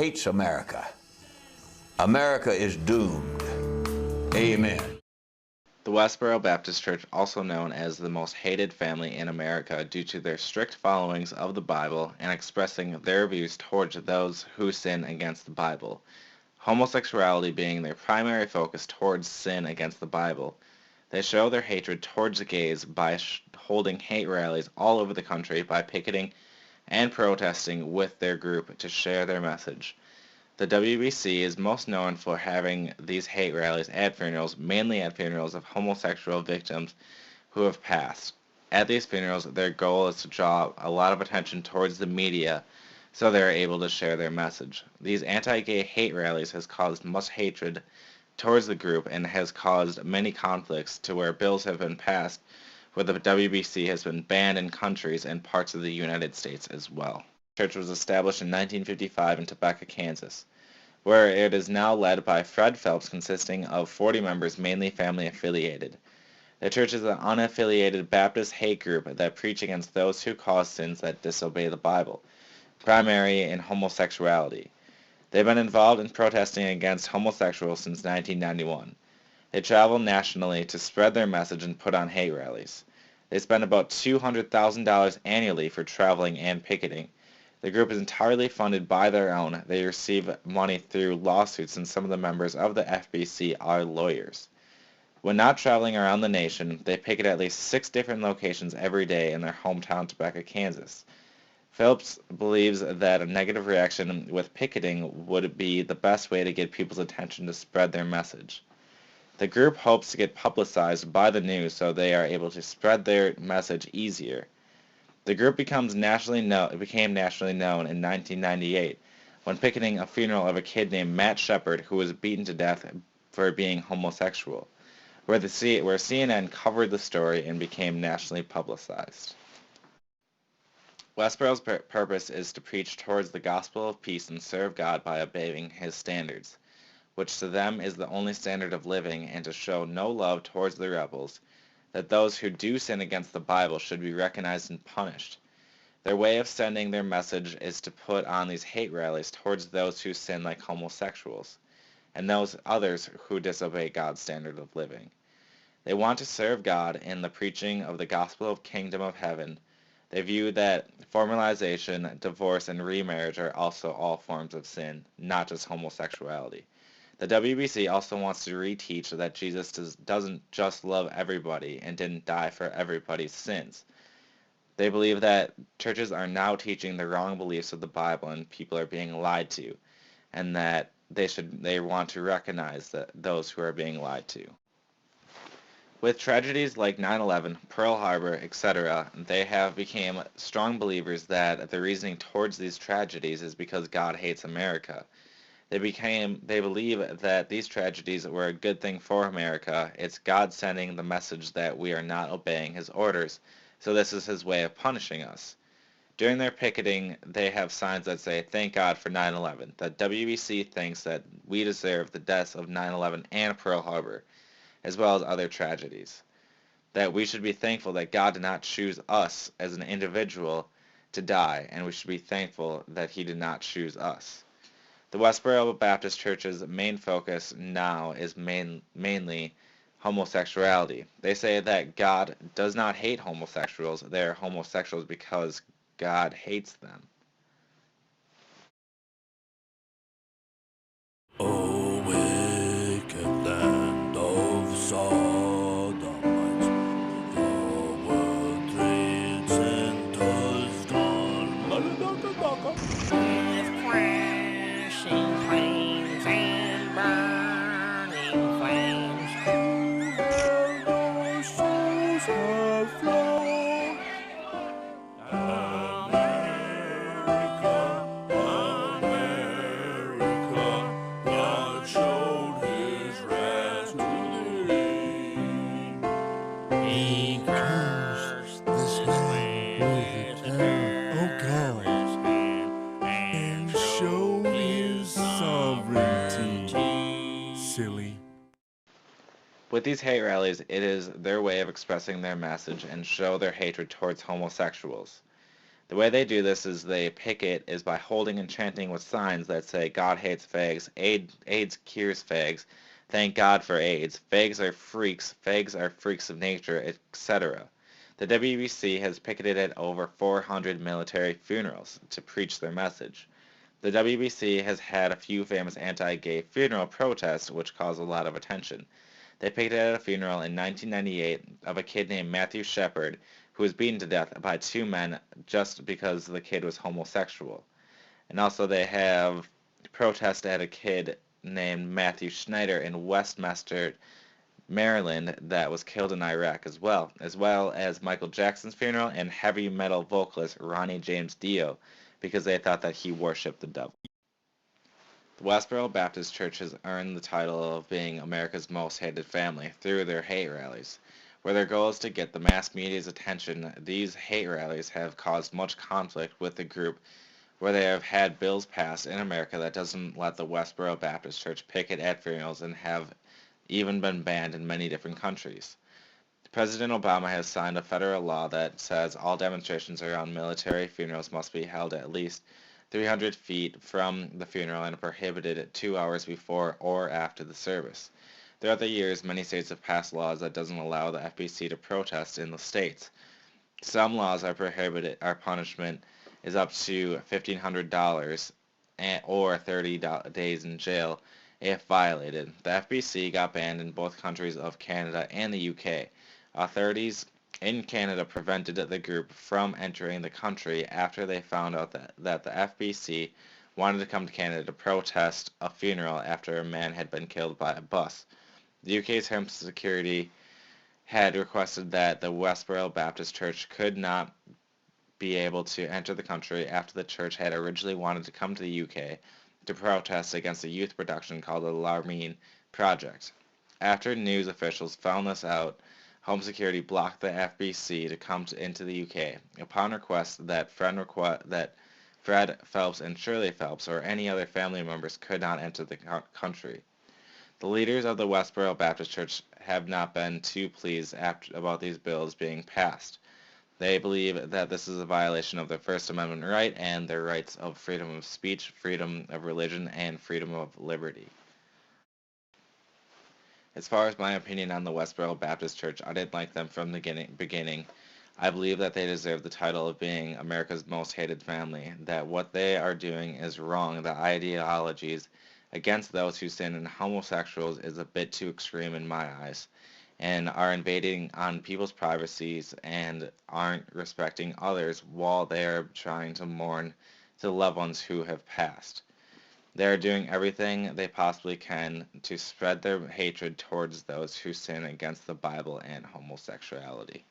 hates America. America is doomed. Amen. The Westboro Baptist Church, also known as the most hated family in America due to their strict followings of the Bible and expressing their views towards those who sin against the Bible, homosexuality being their primary focus towards sin against the Bible. They show their hatred towards the gays by holding hate rallies all over the country by picketing and protesting with their group to share their message. The WBC is most known for having these hate rallies at funerals, mainly at funerals of homosexual victims who have passed. At these funerals, their goal is to draw a lot of attention towards the media so they are able to share their message. These anti-gay hate rallies has caused much hatred towards the group and has caused many conflicts to where bills have been passed where the WBC has been banned in countries and parts of the United States as well. The church was established in 1955 in Topeka, Kansas, where it is now led by Fred Phelps, consisting of 40 members, mainly family affiliated. The church is an unaffiliated Baptist hate group that preach against those who cause sins that disobey the Bible, primarily in homosexuality. They've been involved in protesting against homosexuals since 1991. They travel nationally to spread their message and put on hate rallies. They spend about $200,000 annually for traveling and picketing. The group is entirely funded by their own. They receive money through lawsuits, and some of the members of the FBC are lawyers. When not traveling around the nation, they picket at least 6 different locations every day in their hometown, Topeka, Kansas. Phelps believes that a negative reaction with picketing would be the best way to get people's attention to spread their message. The group hopes to get publicized by the news so they are able to spread their message easier. The group became nationally known in 1998 when picketing a funeral of a kid named Matt Shepard who was beaten to death for being homosexual, where CNN covered the story and became nationally publicized. Westboro's purpose is to preach towards the gospel of peace and serve God by obeying his standards, which to them is the only standard of living, and to show no love towards the rebels, that those who do sin against the Bible should be recognized and punished. Their way of sending their message is to put on these hate rallies towards those who sin like homosexuals, and those others who disobey God's standard of living. They want to serve God in the preaching of the gospel of kingdom of heaven. They view that formalization, divorce, and remarriage are also all forms of sin, not just homosexuality. The WBC also wants to reteach that Jesus doesn't just love everybody and didn't die for everybody's sins. They believe that churches are now teaching the wrong beliefs of the Bible and people are being lied to, and that they want to recognize those who are being lied to. With tragedies like 9/11, Pearl Harbor, etc., they have become strong believers that the reasoning towards these tragedies is because God hates America. They believe that these tragedies were a good thing for America. It's God sending the message that we are not obeying his orders, so this is his way of punishing us. During their picketing, they have signs that say, "Thank God for 9/11." The WBC thinks that we deserve the deaths of 9/11 and Pearl Harbor, as well as other tragedies. That we should be thankful that God did not choose us as an individual to die, and we should be thankful that he did not choose us. The Westboro Baptist Church's main focus now is mainly homosexuality. They say that God does not hate homosexuals. They are homosexuals because God hates them. O wicked land of Sodomites, your world treats and does gone. With crashing planes and burning flames, Where no souls have flown. America, America, God showed his wrath to thee. he cursed this land with a careless hand And showed his sovereignty. Silly. With these hate rallies, it is their way of expressing their message and show their hatred towards homosexuals. The way they do this is they picket is by holding and chanting with signs that say God hates fags, AIDS cures fags, thank God for AIDS, fags are freaks of nature, etc. The WBC has picketed at over 400 military funerals to preach their message. The WBC has had a few famous anti-gay funeral protests which cause a lot of attention. They picketed at a funeral in 1998 of a kid named Matthew Shepard who was beaten to death by two men just because the kid was homosexual. And also they have protested at a kid named Matthew Schneider in Westminster, Maryland that was killed in Iraq as well as Michael Jackson's funeral and heavy metal vocalist Ronnie James Dio because they thought that he worshipped the devil. The Westboro Baptist Church has earned the title of being America's most hated family through their hate rallies. Where their goal is to get the mass media's attention, these hate rallies have caused much conflict with the group where they have had bills passed in America that doesn't let the Westboro Baptist Church picket at funerals and have even been banned in many different countries. President Obama has signed a federal law that says all demonstrations around military funerals must be held at least 300 feet from the funeral and prohibited 2 hours before or after the service. Throughout the years, many states have passed laws that doesn't allow the FBC to protest in the states. Some laws are prohibited. Our punishment is up to $1,500 or 30 days in jail if violated. The FBC got banned in both countries of Canada and the UK. Authorities in Canada prevented the group from entering the country after they found out that the FBC wanted to come to Canada to protest a funeral after a man had been killed by a bus. The UK's Home Security had requested that the Westboro Baptist Church could not be able to enter the country after the church had originally wanted to come to the UK to protest against a youth production called the Larmine Project. After news officials found this out, Home Security blocked the FBC to come into the UK upon request that Fred Phelps and Shirley Phelps or any other family members could not enter the country. The leaders of the Westboro Baptist Church have not been too pleased about these bills being passed. They believe that this is a violation of their First Amendment right and their rights of freedom of speech, freedom of religion, and freedom of liberty. As far as my opinion on the Westboro Baptist Church, I didn't like them from the beginning. I believe that they deserve the title of being America's most hated family, that what they are doing is wrong, the ideologies against those who sin and homosexuals is a bit too extreme in my eyes, and are invading on people's privacies and aren't respecting others while they are trying to mourn the loved ones who have passed. They are doing everything they possibly can to spread their hatred towards those who sin against the Bible and homosexuality.